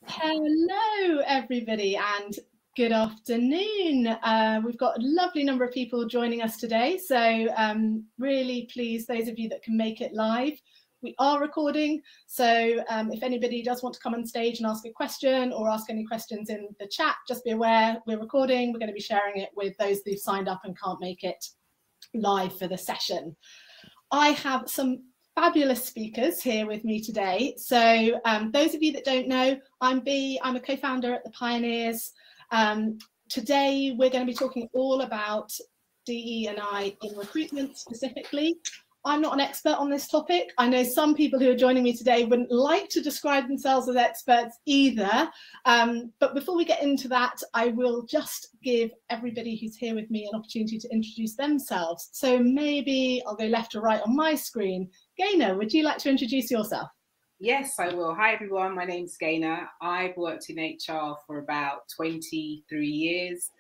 Hello, everybody, and good afternoon. We've got a lovely number of people joining us today, so really pleased those of you that can make it live. We are recording, so if anybody does want to come on stage and ask a question or ask any questions in the chat, just be aware we're recording. We're going to be sharing it with those who've signed up and can't make it live for the session. I have some fabulous speakers here with me today. So those of you that don't know, I'm B, I'm a co-founder at the Pioneers. Today we're going to be talking all about DE&I in recruitment specifically. I'm not an expert on this topic. I know some people who are joining me today wouldn't like to describe themselves as experts either. But before we get into that, I will just give everybody who's here with me an opportunity to introduce themselves. So maybe I'll go left or right on my screen. Gaynor, would you like to introduce yourself? Yes, I will. Hi, everyone. My name's Gaynor. I've worked in HR for about 23 years.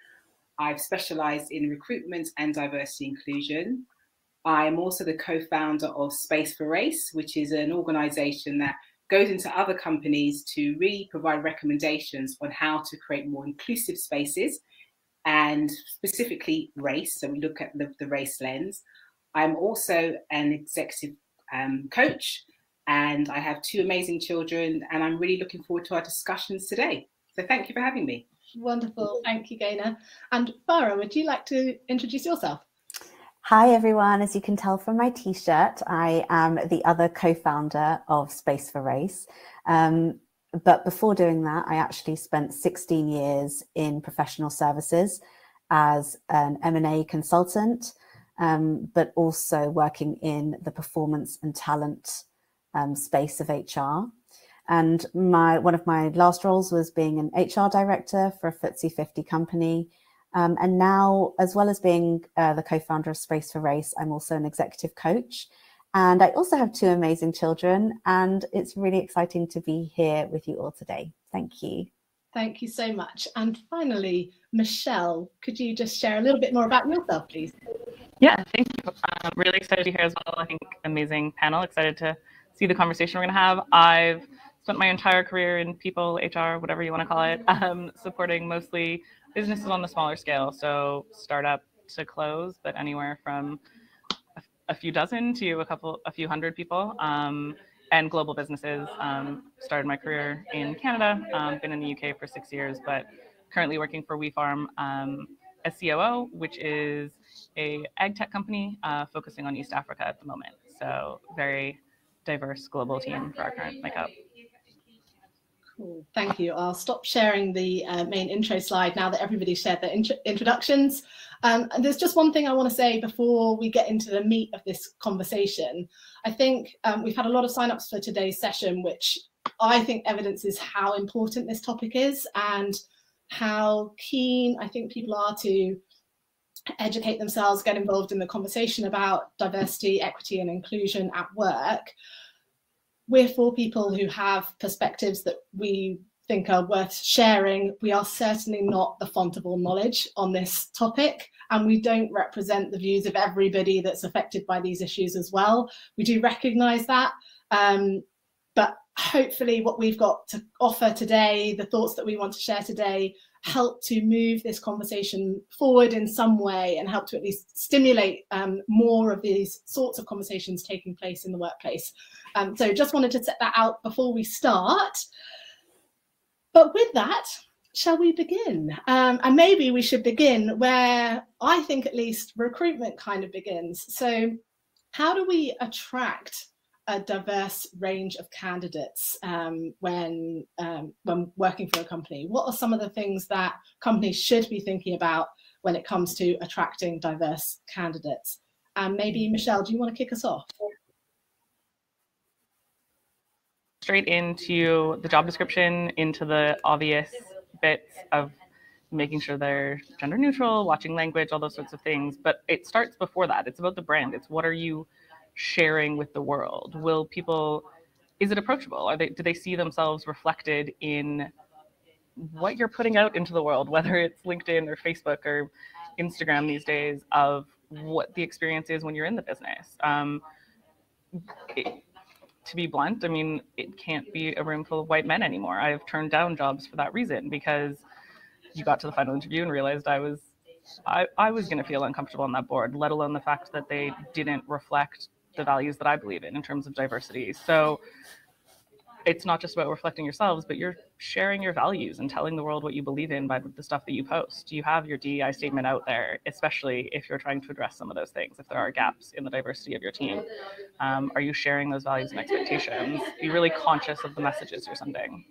I've specialised in recruitment and diversity inclusion. I'm also the co-founder of Space for Race, which is an organisation that goes into other companies to really provide recommendations on how to create more inclusive spaces and specifically race. So we look at the race lens. I'm also an executive coach, and I have two amazing children, and I'm really looking forward to our discussions today. So thank you for having me. Wonderful. Thank you, Gaynor. And Farah, would you like to introduce yourself? Hi, everyone. As you can tell from my T-shirt, I am the other co-founder of Space for Race. But before doing that, I actually spent 16 years in professional services as an M&A consultant, but also working in the performance and talent space of HR. And one of my last roles was being an HR director for a FTSE 50 company. And now, as well as being the co-founder of Space for Race, I'm also an executive coach. And I also have two amazing children, and it's really exciting to be here with you all today. Thank you. Thank you so much. And finally, Michelle, could you just share a little bit more about yourself, please? Yeah, thank you. I'm really excited to be here as well. I think amazing panel, excited to see the conversation we're going to have. I've spent my entire career in people, HR, whatever you want to call it, supporting mostly businesses on the smaller scale, so startup to close, but anywhere from a few dozen to a few hundred people, and global businesses. Started my career in Canada, been in the UK for 6 years, but currently working for WeFarm as COO, which is a ag tech company focusing on East Africa at the moment. So very diverse global team for our current makeup. Cool, thank you. I'll stop sharing the main intro slide now that everybody shared their introductions. And there's just one thing I want to say before we get into the meat of this conversation. I think we've had a lot of signups for today's session, which I think evidences how important this topic is and how keen I think people are to educate themselves, get involved in the conversation about diversity, equity, and inclusion at work. We're for people who have perspectives that we think are worth sharing. We are certainly not the font of all knowledge on this topic, and we don't represent the views of everybody that's affected by these issues as well. We do recognise that, but hopefully what we've got to offer today, the thoughts that we want to share today, help to move this conversation forward in some way and help to at least stimulate more of these sorts of conversations taking place in the workplace. So just wanted to set that out before we start. But with that, shall we begin? And maybe we should begin where I think at least recruitment kind of begins. So how do we attract a diverse range of candidates when working for a company? What are some of the things that companies should be thinking about when it comes to attracting diverse candidates? And maybe Michelle, do you want to kick us off? Straight into the job description, into the obvious bits of making sure they're gender neutral, watching language, all those sorts of things. But it starts before that. It's about the brand. It's what are you sharing with the world? Will people, is it approachable? Do they see themselves reflected in what you're putting out into the world, whether it's LinkedIn or Facebook or Instagram these days, of what the experience is when you're in the business? to be blunt, I mean, it can't be a room full of white men anymore. I've turned down jobs for that reason, because you got to the final interview and realized I was going to feel uncomfortable on that board, let alone the fact that they didn't reflect the values that I believe in terms of diversity. So it's not just about reflecting yourselves, but you're sharing your values and telling the world what you believe in by the stuff that you post. You have your DEI statement out there, especially if you're trying to address some of those things. If there are gaps in the diversity of your team, are you sharing those values and expectations? Be really conscious of the messages you're sending.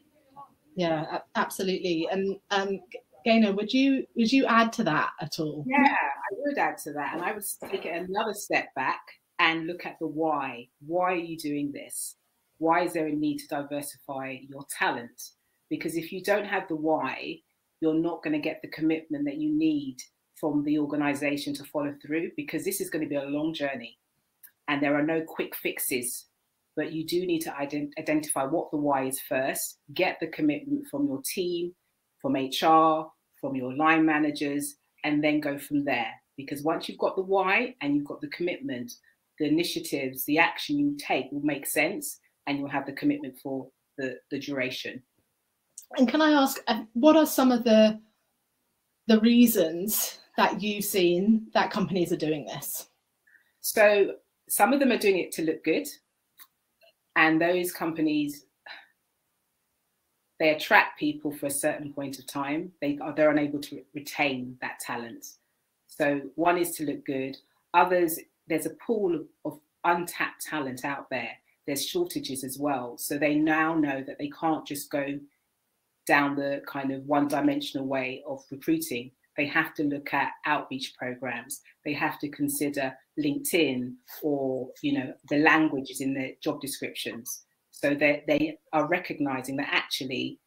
Yeah, absolutely. And Gaynor, would you add to that at all? Yeah, I would add to that, and I would take it another step back and look at the why. Why are you doing this? Why is there a need to diversify your talent? Because if you don't have the why, you're not going to get the commitment that you need from the organization to follow through, because this is going to be a long journey and there are no quick fixes. But you do need to identify what the why is first, get the commitment from your team, from HR, from your line managers, and then go from there. Because once you've got the why and you've got the commitment, the initiatives, the action you take will make sense, and you'll have the commitment for the duration. And can I ask, what are some of the reasons that you've seen that companies are doing this? So some of them are doing it to look good. And those companies, they attract people for a certain point of time. They're unable to retain that talent. So one is to look good. Others, there's a pool of untapped talent out there. There's shortages as well. So they now know that they can't just go down the kind of one-dimensional way of recruiting. They have to look at outreach programs. They have to consider LinkedIn or, the languages in their job descriptions. So they are recognizing that actually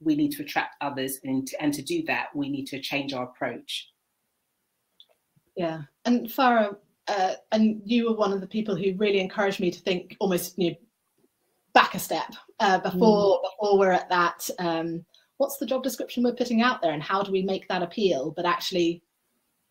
we need to attract others, and to do that, we need to change our approach. Yeah. And Farah, and you were one of the people who really encouraged me to think almost back a step before we're at that. What's the job description we're putting out there, and how do we make that appeal? But actually,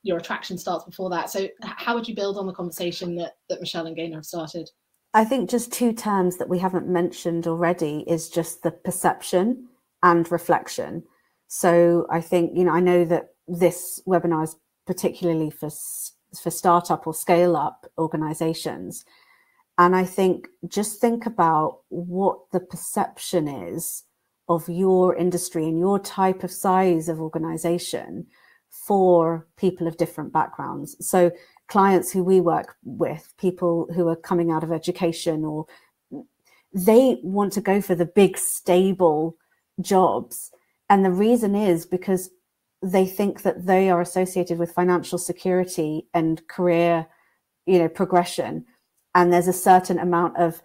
your attraction starts before that. So how would you build on the conversation that Michelle and Gaynor have started? I think just two terms that we haven't mentioned already is just the perception and reflection. So I think, I know that this webinar is particularly for startup or scale up organizations. And I think just think about what the perception is of your industry and your type of size of organization for people of different backgrounds. So clients who we work with, people who are coming out of education, or they want to go for the big stable jobs. And the reason is because they think that they are associated with financial security and career, progression. And there's a certain amount of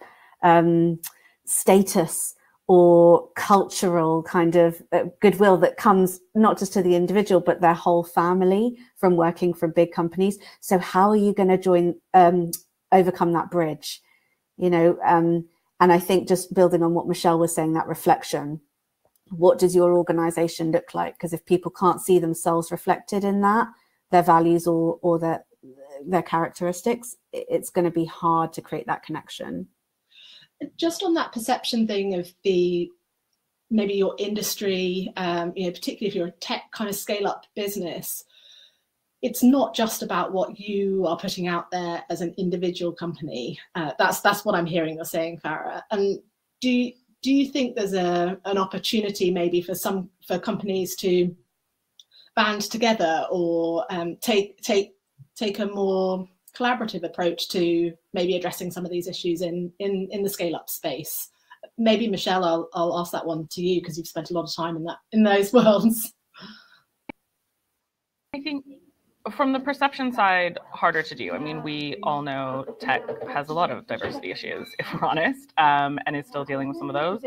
status or cultural kind of goodwill that comes not just to the individual, but their whole family from working for big companies. So how are you going to overcome that bridge? And I think just building on what Michelle was saying, that reflection, what does your organization look like? Because if people can't see themselves reflected in that, their values or their characteristics, it's going to be hard to create that connection. Just on that perception thing of maybe your industry, particularly if you're a tech kind of scale up business, it's not just about what you are putting out there as an individual company. That's what I'm hearing you're saying, Farah. And do you think there's an opportunity maybe for companies to band together or take a more collaborative approach to maybe addressing some of these issues in the scale-up space? Maybe Michelle, I'll ask that one to you because you've spent a lot of time in those worlds. I think from the perception side, harder to do. I mean, we all know tech has a lot of diversity issues, if we're honest, and is still dealing with some of those.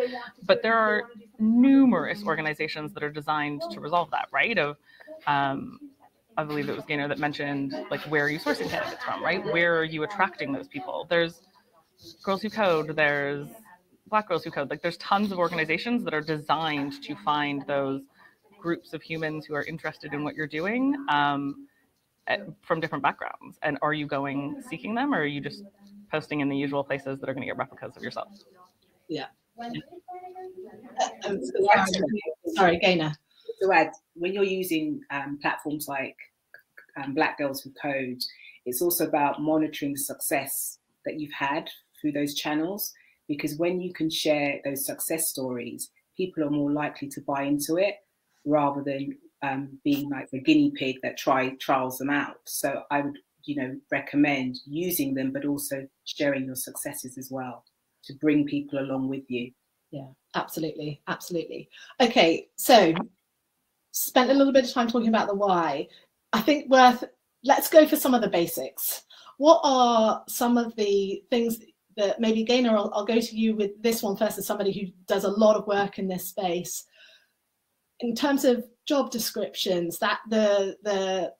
But there are numerous organizations that are designed to resolve that, right? I believe it was Gaynor that mentioned, like, where are you sourcing candidates from, right? Where are you attracting those people? There's Girls Who Code, there's Black Girls Who Code. Like, there's tons of organizations that are designed to find those groups of humans who are interested in what you're doing from different backgrounds. And are you seeking them, or are you just posting in the usual places that are going to get replicas of yourself. Yeah. Sorry, Gaynor. To add, when you're using platforms like Black Girls Who Code, it's also about monitoring the success that you've had through those channels, because when you can share those success stories, people are more likely to buy into it rather than being like the guinea pig that trials them out. So I would, recommend using them, but also sharing your successes as well to bring people along with you. Yeah, absolutely. Absolutely. Okay, so spent a little bit of time talking about the why. I think let's go for some of the basics. What are some of the things that maybe, Gaynor, I'll go to you with this one first as somebody who does a lot of work in this space. In terms of job descriptions, that the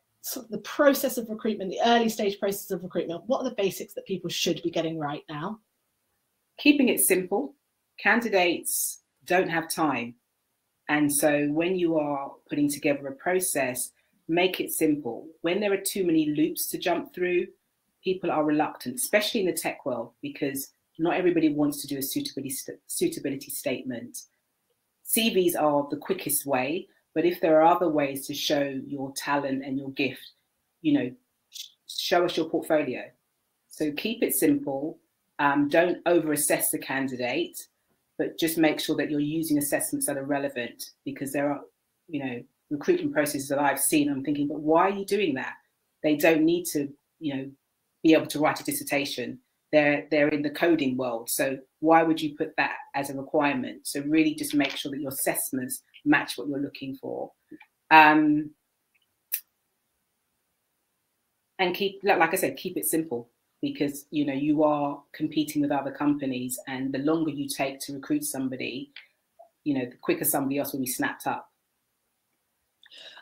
process of recruitment, the early stage process of recruitment, what are the basics that people should be getting right now? Keeping it simple. Candidates don't have time. And so when you are putting together a process, make it simple. When there are too many loops to jump through, people are reluctant, especially in the tech world, because not everybody wants to do a suitability statement. CVs are the quickest way, but if there are other ways to show your talent and your gift, show us your portfolio. So keep it simple. Don't over-assess the candidate, but just make sure that you're using assessments that are relevant, because there are, recruitment processes that I've seen. I'm thinking, but why are you doing that? They don't need to, be able to write a dissertation. They're in the coding world. So why would you put that as a requirement? So really just make sure that your assessments match what you're looking for. And keep, like I said, keep it simple, because, you are competing with other companies, and the longer you take to recruit somebody, the quicker somebody else will be snapped up.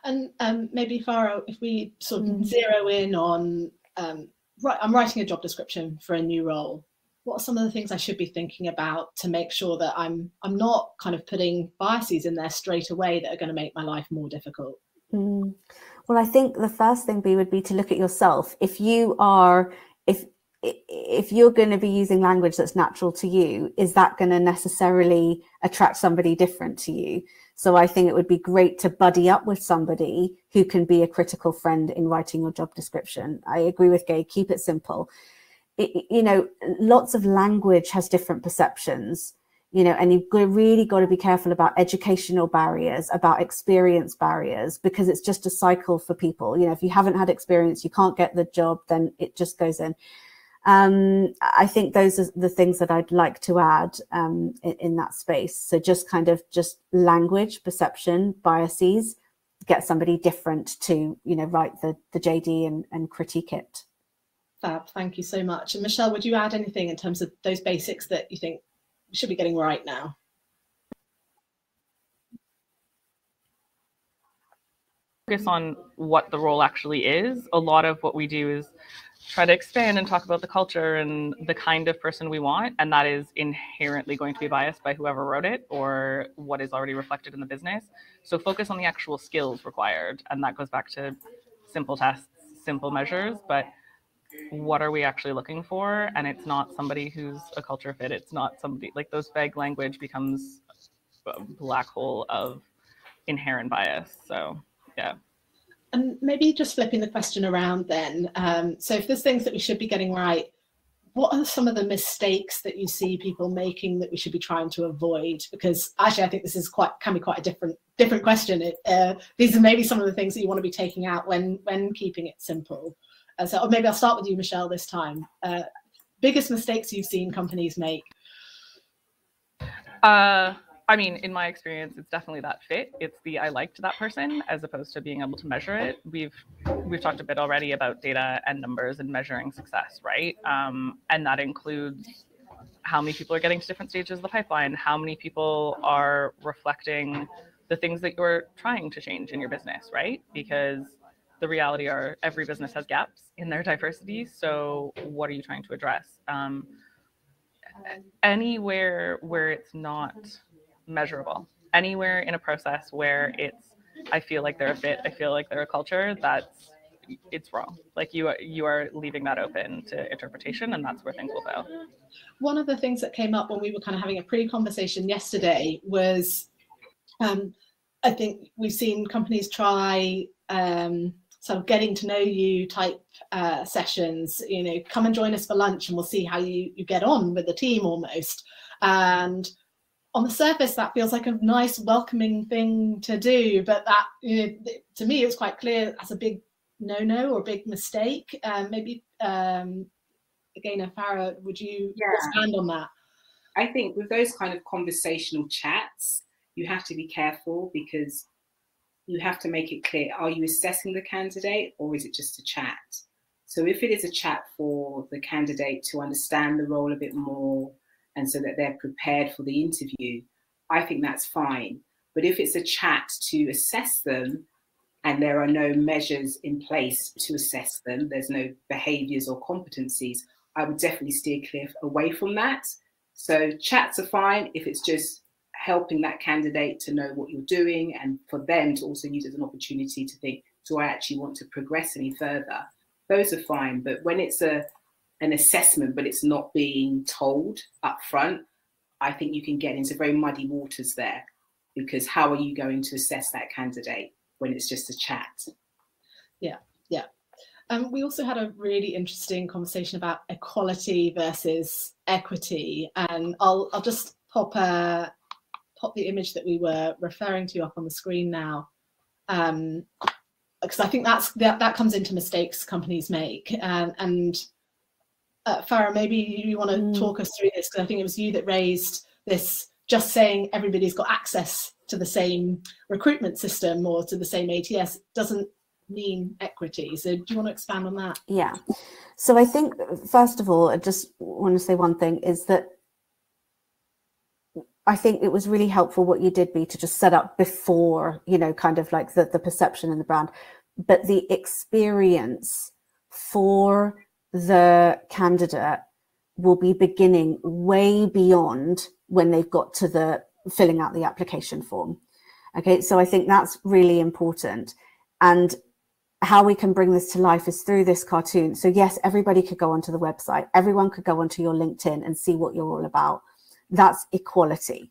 And maybe, Farah, if we sort of zero in on, I'm writing a job description for a new role. What are some of the things I should be thinking about to make sure that I'm not kind of putting biases in there straight away that are going to make my life more difficult? Well, I think the first thing would be to look at yourself. If you're going to be using language that's natural to you, is that going to necessarily attract somebody different to you? So I think it would be great to buddy up with somebody who can be a critical friend in writing your job description. I agree with Gay, keep it simple. Lots of language has different perceptions, and you've really got to be careful about educational barriers, about experience barriers, because it's just a cycle for people. If you haven't had experience, you can't get the job, then it just goes in. I think those are the things that I'd like to add in that space. So just language, perception, biases, get somebody different to, write the JD and critique it. Fab, thank you so much. And Michelle, would you add anything in terms of those basics that you think we should be getting right now? Focus on what the role actually is. A lot of what we do is try to expand and talk about the culture and the kind of person we want, and that is inherently going to be biased by whoever wrote it or what is already reflected in the business. So focus on the actual skills required, and that goes back to simple tests, simple measures, but what are we actually looking for? And it's not somebody who's a culture fit. It's not somebody, like, those vague language becomes a black hole of inherent bias. So yeah. And maybe just flipping the question around then. So if there's things that we should be getting right, what are some of the mistakes that you see people making that we should be trying to avoid? Because actually, I think this is can be quite a different question. These are maybe some of the things that you want to be taking out when keeping it simple. Or maybe I'll start with you, Michelle, this time. Biggest mistakes you've seen companies make? I mean, in my experience, it's definitely that fit. It's the I liked that person as opposed to being able to measure it. We've talked a bit already about data and numbers and measuring success, right? And that includes how many people are getting to different stages of the pipeline, how many people are reflecting the things that you're trying to change in your business, right? Because the reality are every business has gaps in their diversity. So what are you trying to address? Anywhere where it's not measurable, anywhere in a process where it's, I feel like they're a fit, I feel like they're a culture, that's it's wrong. Like you are leaving that open to interpretation, and that's where things will fail. One of the things that came up when we were kind of having a pre-conversation yesterday was, I think we've seen companies try sort of getting to know you type sessions, you know, come and join us for lunch and we'll see how you get on with the team almost. And on the surface, that feels like a nice, welcoming thing to do. But that, you know, to me, it was quite clear that's a big no-no or a big mistake. Maybe, again, Farah, would you expand on that? I think with those kind of conversational chats, you have to be careful because you have to make it clear, are you assessing the candidate or is it just a chat? So if it is a chat for the candidate to understand the role a bit more and so that they're prepared for the interview, I think that's fine. But if it's a chat to assess them and there are no measures in place to assess them, there's no behaviours or competencies, I would definitely steer clear away from that. So chats are fine if it's just helping that candidate to know what you're doing and for them to also use it as an opportunity to think, do I actually want to progress any further? Those are fine. But when it's an assessment, but it's not being told up front, I think you can get into very muddy waters there, because how are you going to assess that candidate when it's just a chat? Yeah. We also had a really interesting conversation about equality versus equity, and I'll just pop the image that we were referring to up on the screen now, because I think that comes into mistakes companies make. And Farah, maybe you want to talk us through this, because I think it was you that raised this. Just saying everybody's got access to the same recruitment system or to the same ATS doesn't mean equity. So do you want to expand on that? Yeah. So I think, first of all, I just want to say one thing is that I think it was really helpful what you did, be to just set up before, you know, kind of like the perception and the brand, but the experience for the candidate will be beginning way beyond when they've got to the filling out the application form. Okay, so I think that's really important. And how we can bring this to life is through this cartoon. So yes, everybody could go onto the website. Everyone could go onto your LinkedIn and see what you're all about. That's equality.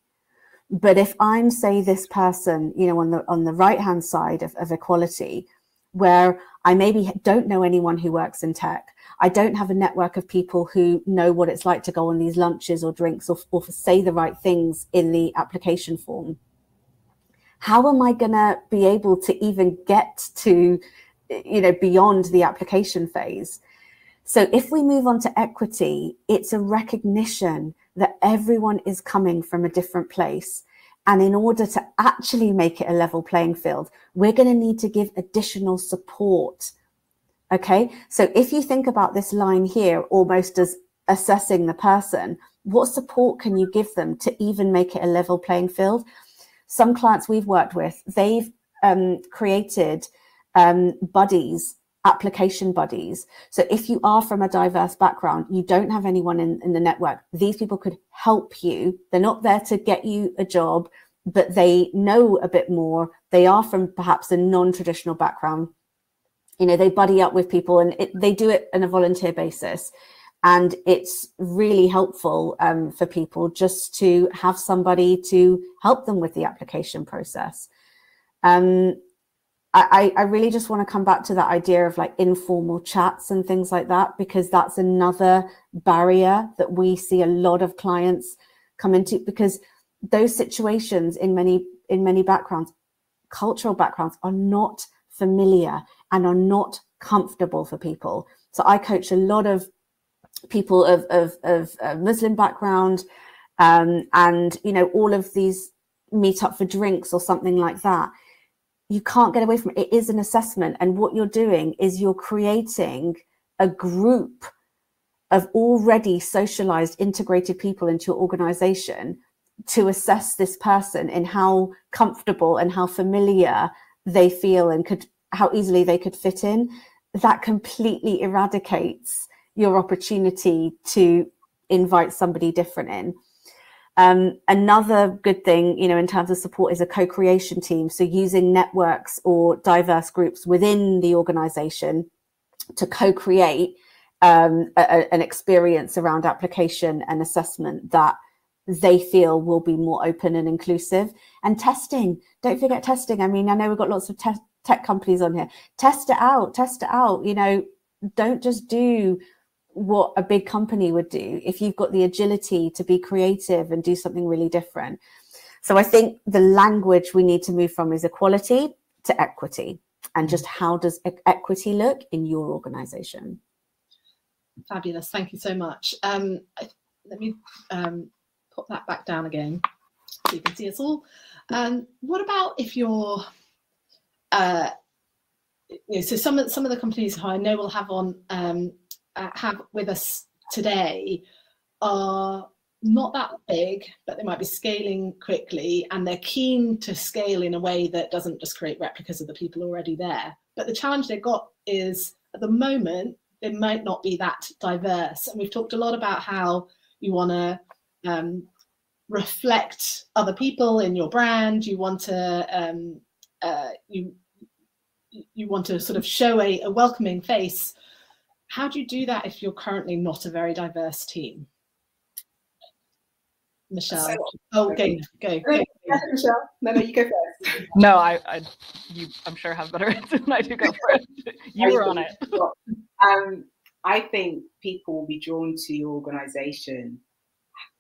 But if I'm, say, this person, you know, on the right-hand side of equality, where I maybe don't know anyone who works in tech, I don't have a network of people who know what it's like to go on these lunches or drinks or say the right things in the application form, how am I going to be able to even get to, you know, beyond the application phase? So if we move on to equity, it's a recognition that everyone is coming from a different place. And in order to actually make it a level playing field, we're going to need to give additional support. Okay, so if you think about this line here almost as assessing the person, what support can you give them to even make it a level playing field? Some clients we've worked with, they've created buddies, application buddies. So if you are from a diverse background, you don't have anyone in the network, these people could help you. They're not there to get you a job, but they know a bit more. They are from perhaps a non-traditional background. You know, they buddy up with people, and they do it on a volunteer basis. And it's really helpful for people just to have somebody to help them with the application process. I really just want to come back to that idea of like informal chats and things like that, because that's another barrier that we see a lot of clients come into, because those situations in many backgrounds, cultural backgrounds, are not familiar and are not comfortable for people. So I coach a lot of people of Muslim background, and you know, all of these meet up for drinks or something like that. You can't get away from it. It is an assessment, and what you're doing is you're creating a group of already socialized, integrated people into your organization to assess this person in how comfortable and how familiar they feel and how easily they could fit in. That completely eradicates your opportunity to invite somebody different in. Another good thing, you know, in terms of support is a co-creation team. So using networks or diverse groups within the organization to co-create an experience around application and assessment that they feel will be more open and inclusive. And testing, don't forget testing. I mean, I know we've got lots of tech companies on here. Test it out, you know, don't just do what a big company would do if you've got the agility to be creative and do something really different. So I think the language we need to move from is equality to equity, and just how does equity look in your organization? Fabulous, thank you so much. Let me put that back down again so you can see us all. What about if you're, you know, so some of the companies who I know will have on have with us today are not that big, but they might be scaling quickly, and they're keen to scale in a way that doesn't just create replicas of the people already there. But the challenge they've got is, at the moment, they might not be that diverse. And we've talked a lot about how you want to reflect other people in your brand. You want to you want to sort of show a welcoming face. How do you do that if you're currently not a very diverse team? Michelle. Go. Michelle. No, you go first. No, you, I'm sure, have better answer than I do. Go for it. You were on it. I think people will be drawn to your organization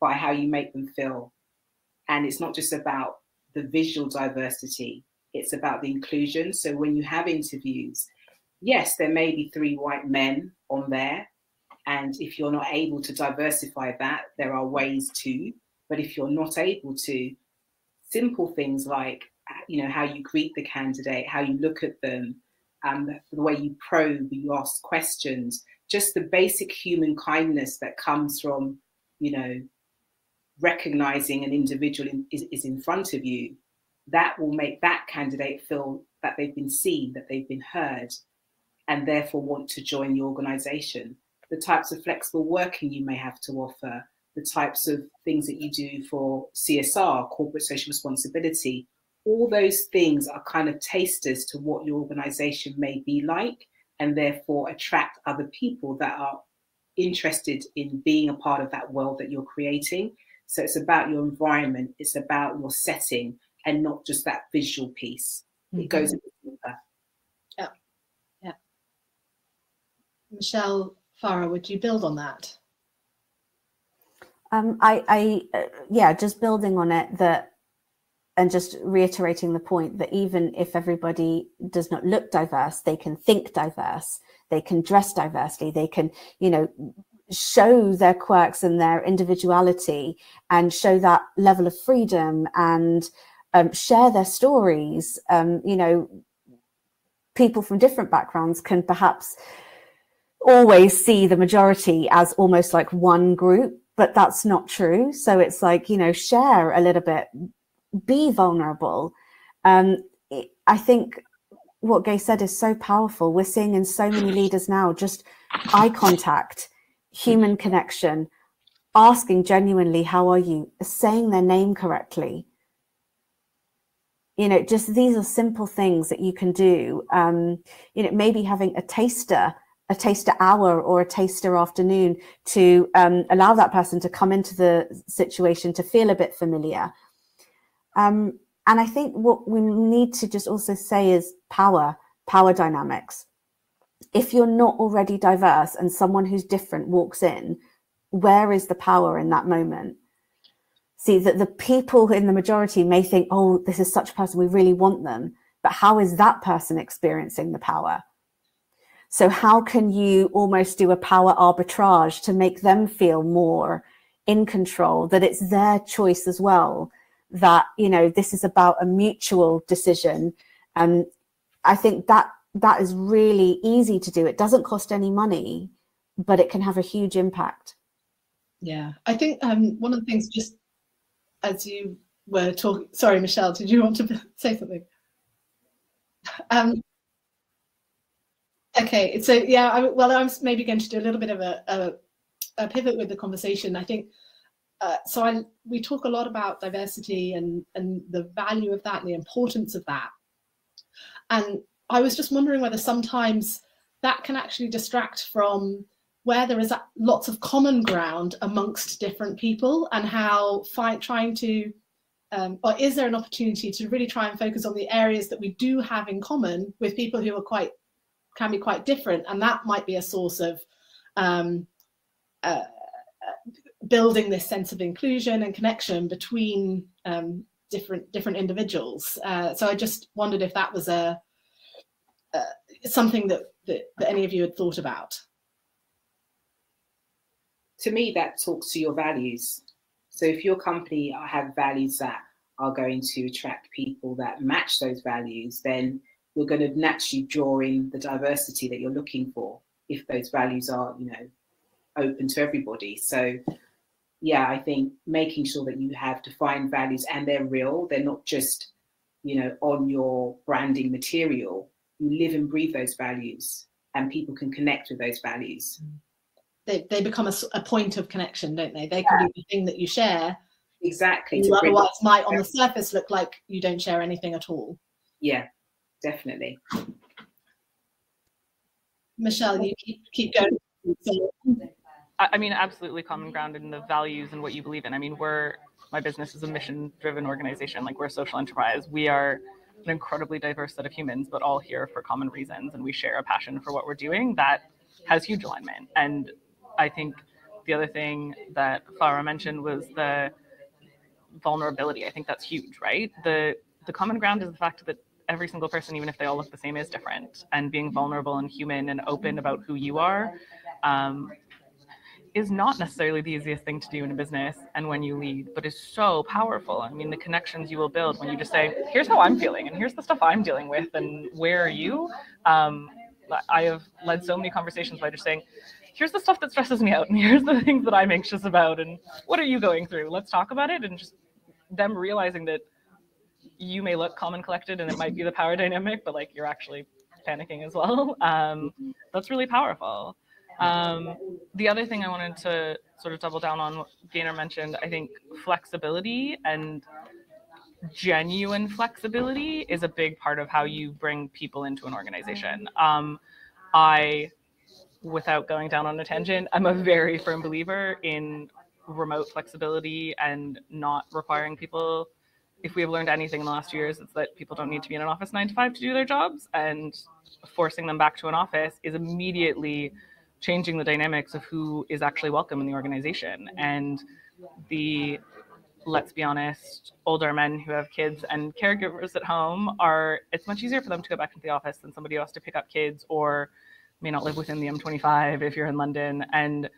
by how you make them feel. And it's not just about the visual diversity, it's about the inclusion. So when you have interviews, yes, there may be 3 white men on there. And if you're not able to diversify that, there are ways to. But if you're not able to, simple things like, you know, how you greet the candidate, how you look at them, the way you probe, you ask questions, just the basic human kindness that comes from, you know, recognizing an individual is in front of you, that will make that candidate feel that they've been seen, that they've been heard, and therefore want to join the organization. The types of flexible working you may have to offer, the types of things that you do for CSR, corporate social responsibility, all those things are kind of tasters to what your organization may be like, and therefore attract other people that are interested in being a part of that world that you're creating. So it's about your environment, it's about your setting, and not just that visual piece. It goes a bit deeper. Yeah, yeah. Michelle Farah, would you build on that? Yeah, just building on it, that, and just reiterating the point that even if everybody does not look diverse, they can think diverse, they can dress diversely, they can, you know, show their quirks and their individuality and show that level of freedom and share their stories. You know, people from different backgrounds can perhaps always see the majority as almost like one group, but that's not true. So it's like, you know, share a little bit, be vulnerable. I think what Gay said is so powerful. We're seeing in so many leaders now, just eye contact, human connection, asking genuinely, how are you? Saying their name correctly. You know, just these are simple things that you can do. You know, maybe having a taster hour or a taster afternoon to allow that person to come into the situation to feel a bit familiar. And I think what we need to just also say is power dynamics. If you're not already diverse and someone who's different walks in, where is the power in that moment? See, that the people in the majority may think, oh, this is such a person, we really want them. But how is that person experiencing the power? So how can you almost do a power arbitrage to make them feel more in control, that it's their choice as well, that, you know, this is about a mutual decision. And I think that is really easy to do. It doesn't cost any money, but it can have a huge impact. Yeah, I think one of the things, just as you were talking, sorry, Michelle, did you want to say something? Okay, so yeah, well, I'm maybe going to do a little bit of a pivot with the conversation. I think we talk a lot about diversity and the value of that and the importance of that. And I was just wondering whether sometimes that can actually distract from where there is lots of common ground amongst different people, and how trying to, or is there an opportunity to really try and focus on the areas that we do have in common with people who are can be quite different, and that might be a source of building this sense of inclusion and connection between different individuals. So I just wondered if that was something that any of you had thought about. To me, that talks to your values. So if your company have values that are going to attract people that match those values, then you're going to naturally draw in the diversity that you're looking for, if those values are, you know, open to everybody. So yeah, I think making sure that you have defined values and they're real, they're not just, you know, on your branding material. You live and breathe those values, and people can connect with those values. They become a point of connection, don't they? They can be the thing that you share. Exactly. You otherwise might on the surface look like you don't share anything at all. Yeah, definitely. Michelle, you keep going. I mean, absolutely common ground in the values and what you believe in. I mean, my business is a mission-driven organization. Like, we're a social enterprise. We are an incredibly diverse set of humans, but all here for common reasons, and we share a passion for what we're doing that has huge alignment. And I think the other thing that Farah mentioned was the vulnerability. I think that's huge, right? The common ground is the fact that every single person, even if they all look the same, is different, and being vulnerable and human and open about who you are is not necessarily the easiest thing to do in a business and when you lead, but is so powerful. I mean, the connections you will build when you just say, here's how I'm feeling, and here's the stuff I'm dealing with, and where are you? I have led so many conversations by just saying, here's the stuff that stresses me out, and here's the things that I'm anxious about, and what are you going through? Let's talk about it. And just them realizing that you may look calm and collected, and it might be the power dynamic, but like, you're actually panicking as well. That's really powerful. The other thing I wanted to sort of double down on what Gaynor mentioned, I think flexibility and genuine flexibility is a big part of how you bring people into an organization. Without going down on a tangent, I'm a very firm believer in remote flexibility and not requiring people. If we have learned anything in the last 2 years, it's that people don't need to be in an office 9 to 5 to do their jobs, and forcing them back to an office is immediately changing the dynamics of who is actually welcome in the organization. And let's be honest, older men who have kids and caregivers at home it's much easier for them to go back into the office than somebody who has to pick up kids or may not live within the M25 if you're in London. And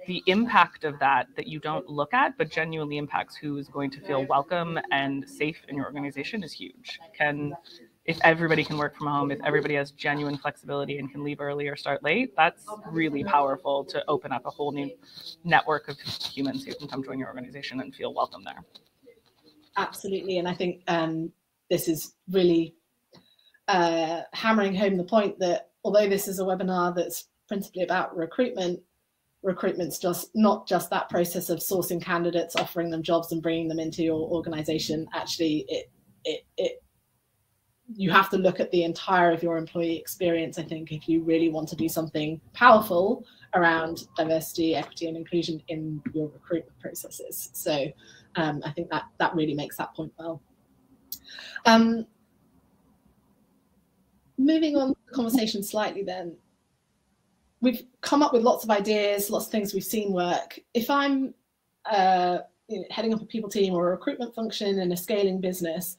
the impact of that you don't look at, but genuinely impacts who is going to feel welcome and safe in your organization is huge. If everybody can work from home, if everybody has genuine flexibility and can leave early or start late, that's really powerful to open up a whole new network of humans who can come join your organization and feel welcome there. Absolutely. And I think this is really hammering home the point that although this is a webinar that's principally about recruitment's just not just that process of sourcing candidates, offering them jobs and bringing them into your organization. Actually, you have to look at the entire of your employee experience, I think, if you really want to do something powerful around diversity, equity, and inclusion in your recruitment processes. So I think that really makes that point well. Moving on the conversation slightly then, we've come up with lots of ideas, lots of things we've seen work. If I'm heading up a people team or a recruitment function in a scaling business,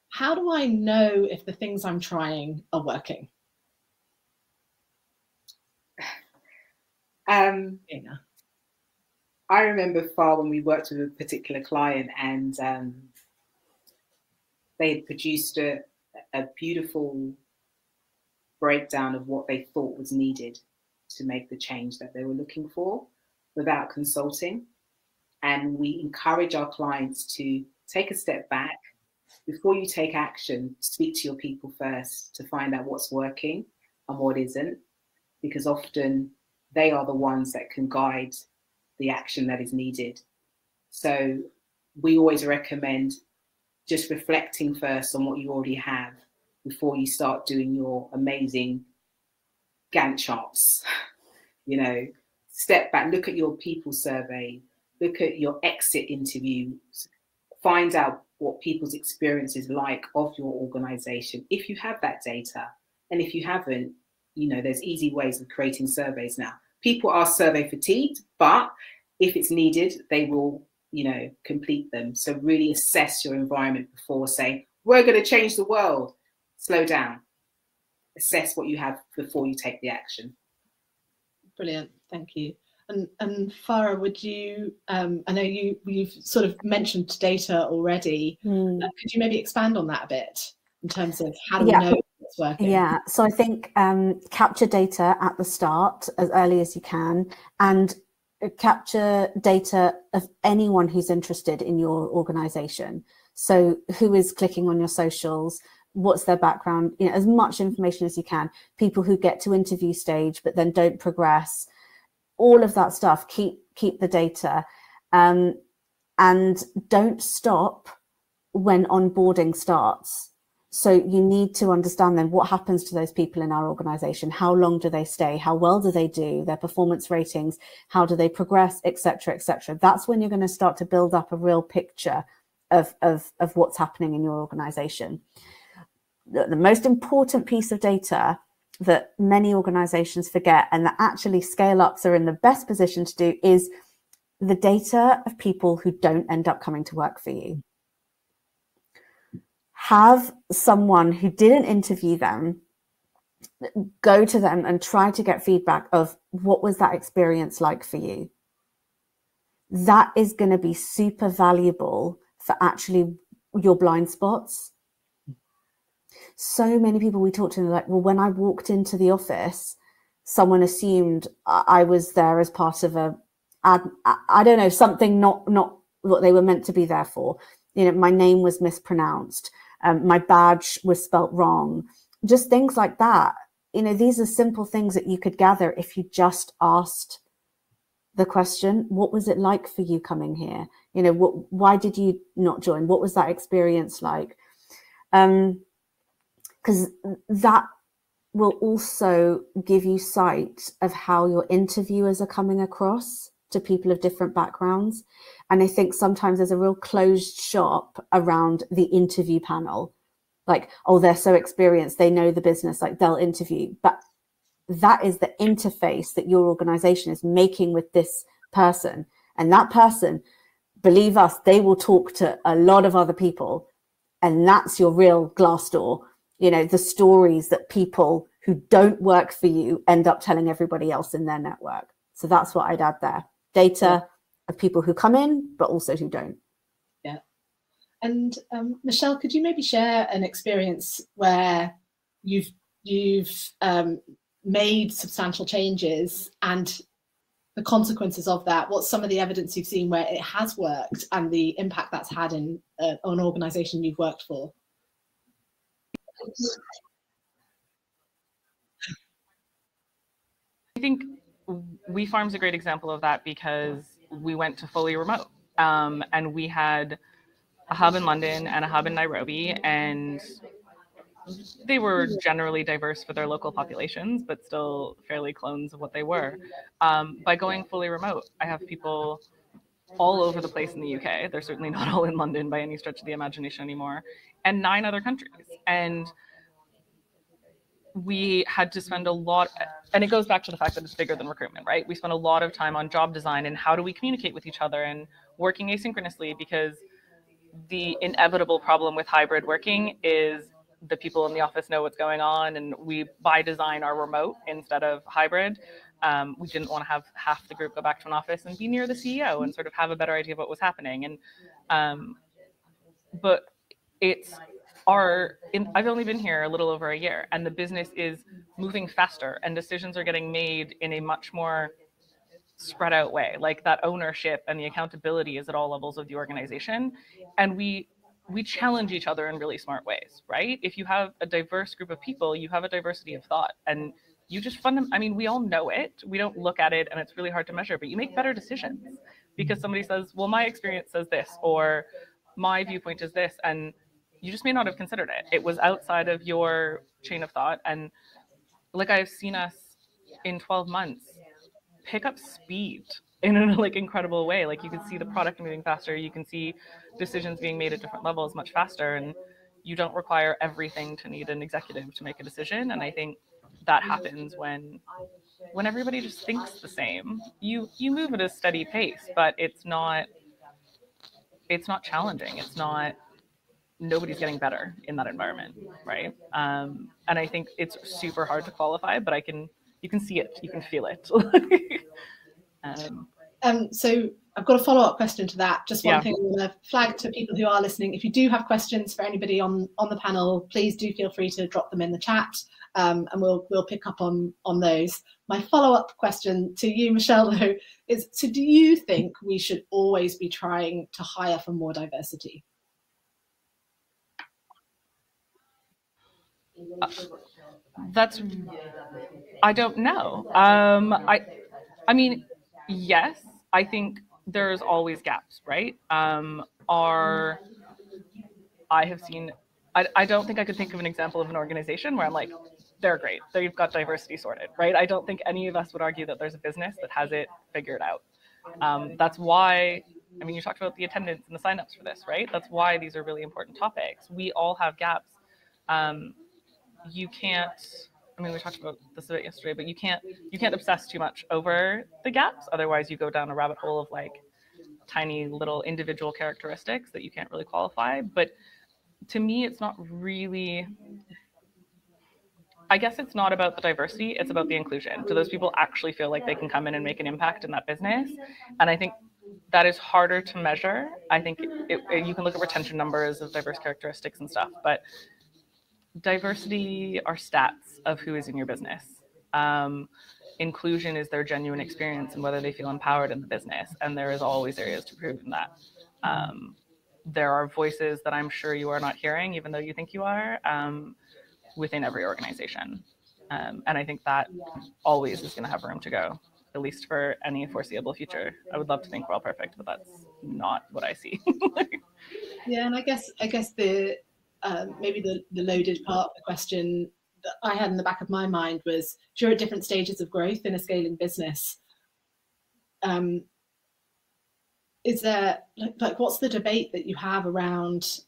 how do I know if the things I'm trying are working? I remember when we worked with a particular client, and they had produced a beautiful breakdown of what they thought was needed to make the change that they were looking for without consulting. And we encourage our clients to take a step back. Before you take action, speak to your people first to find out what's working and what isn't, because often they are the ones that can guide the action that is needed. So we always recommend just reflecting first on what you already have before you start doing your amazing Gantt charts. You know, step back, look at your people survey, look at your exit interviews, find out what people's experience is like of your organization, if you have that data. And if you haven't, you know, there's easy ways of creating surveys now. People are survey fatigued, but if it's needed, they will, you know, complete them. So really assess your environment before saying, we're going to change the world. Slow down. Assess what you have before you take the action. Brilliant, thank you. And Farah, would you, I know you've sort of mentioned data already. Could you maybe expand on that a bit in terms of how do we know it's working? Yeah, so I think capture data at the start as early as you can, and capture data of anyone who's interested in your organization. So who is clicking on your socials, what's their background, you know, as much information as you can, people who get to interview stage but then don't progress, all of that stuff. Keep the data, and don't stop when onboarding starts. So you need to understand then what happens to those people in our organization, how long do they stay, how well do they do, their performance ratings, how do they progress, etc., etc. That's when you're going to start to build up a real picture of what's happening in your organization. The most important piece of data that many organizations forget, and that actually scale-ups are in the best position to do, is the data of people who don't end up coming to work for you. Have someone who didn't interview them go to them and try to get feedback of what was that experience like for you. That is going to be super valuable for actually your blind spots. So many people we talk to, they're like, well, when I walked into the office, someone assumed I was there as part of I don't know, something not what they were meant to be there for. You know, my name was mispronounced. My badge was spelt wrong. Just things like that. You know, these are simple things that you could gather if you just asked the question, what was it like for you coming here? You know, why did you not join? What was that experience like? Because that will also give you sight of how your interviewers are coming across to people of different backgrounds. And I think sometimes there's a real closed shop around the interview panel. Like, oh, they're so experienced, they know the business, like they'll interview. But that is the interface that your organization is making with this person. And that person, believe us, they will talk to a lot of other people. And that's your real glass door. You know, the stories that people who don't work for you end up telling everybody else in their network. So that's what I'd add there. Data of people who come in, but also who don't. Yeah. And Michelle, could you maybe share an experience where you've made substantial changes and the consequences of that? What's some of the evidence you've seen where it has worked and the impact that's had in an organization you've worked for? I think WeFarm's a great example of that because we went to fully remote, and we had a hub in London and a hub in Nairobi, and they were generally diverse for their local populations, but still fairly clones of what they were. By going fully remote, I have people all over the place in the UK. They're certainly not all in London by any stretch of the imagination anymore, and 9 other countries. And we had to spend a lot, and it goes back to the fact that it's bigger than recruitment, right? We spent a lot of time on job design and how do we communicate with each other and working asynchronously, because the inevitable problem with hybrid working is the people in the office know what's going on, and we by design are remote instead of hybrid. We didn't want to have half the group go back to an office and be near the CEO and sort of have a better idea of what was happening. And but it's I've only been here a little over a year, and the business is moving faster and decisions are getting made in a much more spread out way. Like that ownership and the accountability is at all levels of the organization. And we challenge each other in really smart ways, right? If you have a diverse group of people, you have a diversity of thought, and you just I mean, we all know it. We don't look at it and it's really hard to measure, but you make better decisions because somebody says, well, my experience says this, or my viewpoint is this, and you just may not have considered it. It was outside of your chain of thought. And like, I've seen us in 12 months pick up speed in an like incredible way. Like, you can see the product moving faster, you can see decisions being made at different levels much faster, and you don't require everything to need an executive to make a decision. And I think that happens when everybody just thinks the same. You move at a steady pace, but it's not challenging. It's not, nobody's getting better in that environment, right? And I think it's super hard to qualify, but you can see it, you can feel it. So I've got a follow-up question to that. Just one thing I want to flag to people who are listening. If you do have questions for anybody on the panel, please do feel free to drop them in the chat, and we'll pick up on those. My follow-up question to you, Michelle, though, is, so do you think we should always be trying to hire for more diversity? I don't know. I mean, yes, I think there's always gaps, right? I have seen, I don't think I could think of an example of an organization where I'm like, they're great, they've got diversity sorted, right? I don't think any of us would argue that there's a business that has it figured out. That's why, I mean, you talked about the attendance and the signups for this, right? That's why these are really important topics. We all have gaps. You can't, I mean, we talked about this a bit yesterday, but you can't obsess too much over the gaps. Otherwise you go down a rabbit hole of like tiny little individual characteristics that you can't really qualify. But to me, it's not really, I guess it's not about the diversity, it's about the inclusion. Do those people actually feel like they can come in and make an impact in that business? And I think that is harder to measure. I think you can look at retention numbers of diverse characteristics and stuff, but diversity are stats of who is in your business. Inclusion is their genuine experience and whether they feel empowered in the business. And there is always areas to prove in that. There are voices that I'm sure you are not hearing, even though you think you are, within every organization. And I think that always is going to have room to go, at least for any foreseeable future. I would love to think we're all perfect, but that's not what I see. Yeah, and I guess the maybe the loaded part of the question that I had in the back of my mind was, if you're at different stages of growth in a scaling business, is there, like what's the debate that you have around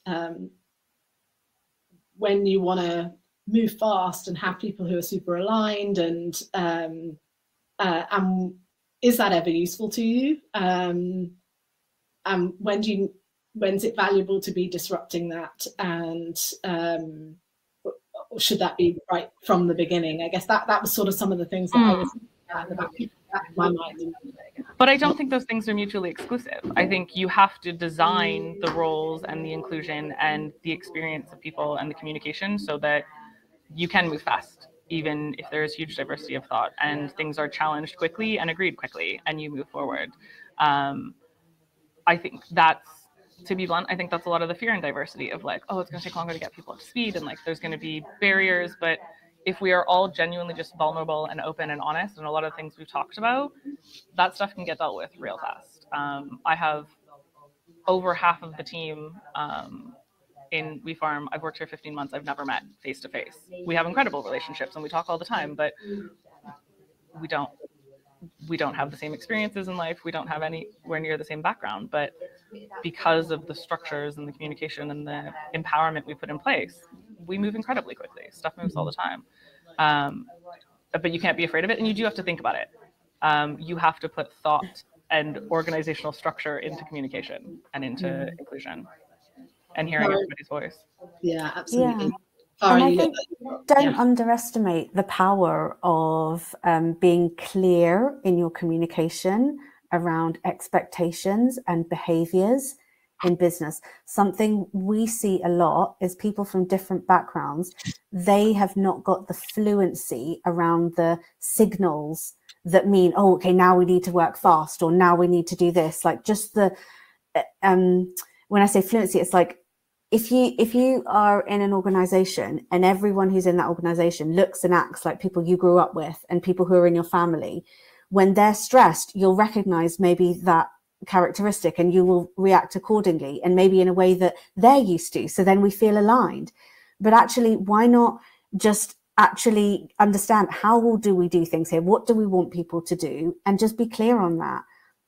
when you want to move fast and have people who are super aligned, and is that ever useful to you? And when's it valuable to be disrupting that, and should that be right from the beginning? I guess that was sort of some of the things that I was at the back of my mind. But I don't think those things are mutually exclusive. I think you have to design the roles and the inclusion and the experience of people and the communication so that you can move fast, even if there is huge diversity of thought and things are challenged quickly and agreed quickly and you move forward. I think that's, to be blunt, I think that's a lot of the fear in diversity of like, oh, it's going to take longer to get people up to speed and like there's going to be barriers. But if we are all genuinely just vulnerable and open and honest, and a lot of things we've talked about, that stuff can get dealt with real fast. I have over half of the team in WeFarm. I've worked here 15 months. I've never met face to face. We have incredible relationships and we talk all the time, but we don't have the same experiences in life. We don't have anywhere near the same background, but because of the structures and the communication and the empowerment we put in place, we move incredibly quickly. Stuff moves all the time. But you can't be afraid of it, and you do have to think about it. You have to put thought and organizational structure into communication and into inclusion and hearing everybody's voice. Yeah, absolutely. Yeah. And I think don't underestimate the power of being clear in your communication around expectations and behaviors in business. Something we see a lot is people from different backgrounds, they have not got the fluency around the signals that mean, oh, okay, now we need to work fast, or now we need to do this. Like just the, when I say fluency, it's like, if you are in an organization and everyone who's in that organization looks and acts like people you grew up with and people who are in your family, when they're stressed, you'll recognize maybe that characteristic, and you will react accordingly, and maybe in a way that they're used to. So then we feel aligned. But actually, why not just actually understand how do we do things here? What do we want people to do? And just be clear on that.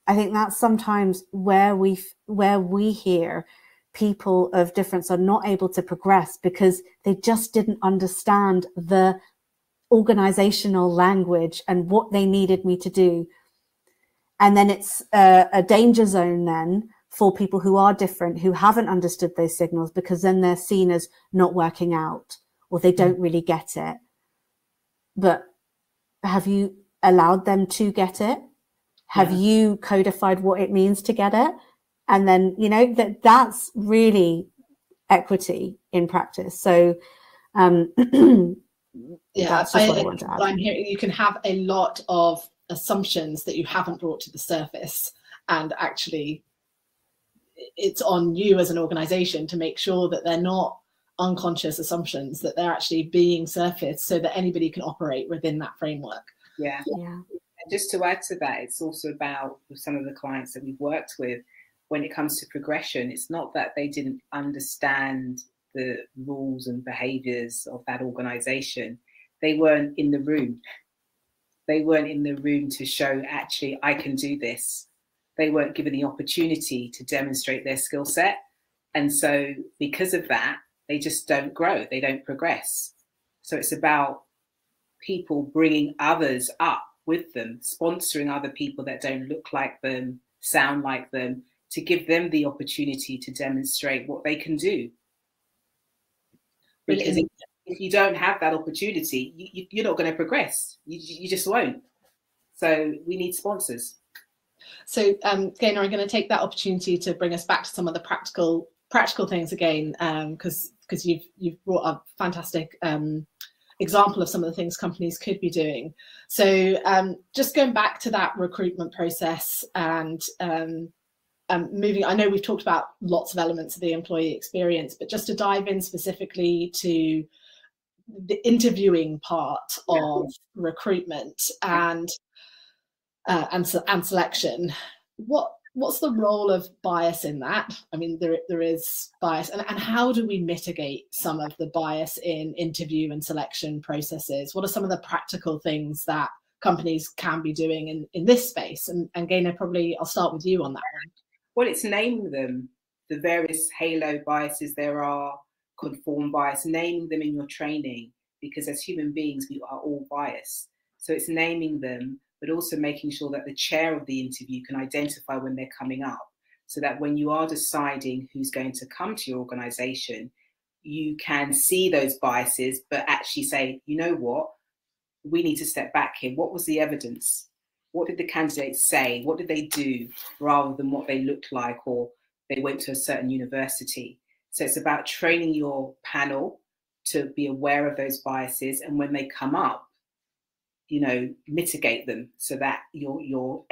I think that's sometimes where we hear people of difference are not able to progress, because they just didn't understand the organizational language and what they needed me to do. And then it's a danger zone then for people who are different, who haven't understood those signals, because then they're seen as not working out, or they don't really get it. But have you allowed them to get it? Have you codified what it means to get it? And then, you know, that's really equity in practice. So that's just what I want to add. I'm hearing you can have a lot of assumptions that you haven't brought to the surface, and actually it's on you as an organization to make sure that they're not unconscious assumptions, that they're actually being surfaced so that anybody can operate within that framework. Yeah. And just to add to that, it's also about, with some of the clients that we've worked with, when it comes to progression, it's not that they didn't understand the rules and behaviors of that organization. They weren't in the room. They weren't in the room to show, actually, I can do this. They weren't given the opportunity to demonstrate their skill set. And so because of that, they just don't grow. They don't progress. So it's about people bringing others up with them, sponsoring other people that don't look like them, sound like them, to give them the opportunity to demonstrate what they can do. Because if you don't have that opportunity, you're not going to progress. You just won't. So we need sponsors. So Gaynor, I'm going to take that opportunity to bring us back to some of the practical things again, because you've brought a fantastic example of some of the things companies could be doing. So just going back to that recruitment process and moving, I know we've talked about lots of elements of the employee experience, but just to dive in specifically to the interviewing part of recruitment and selection, what's the role of bias in that? I mean, there is bias, and how do we mitigate some of the bias in interview and selection processes? What are some of the practical things that companies can be doing in this space? And Gaynor, probably I'll start with you on that one. Well, it's naming them, the various halo biases there are, conform bias, naming them in your training, because as human beings, we are all biased. So it's naming them, but also making sure that the chair of the interview can identify when they're coming up, so that when you are deciding who's going to come to your organization, you can see those biases, but actually say, you know what, we need to step back here. What was the evidence? What did the candidates say? What did they do, rather than what they looked like or they went to a certain university? So it's about training your panel to be aware of those biases, and when they come up, you know, mitigate them, so that your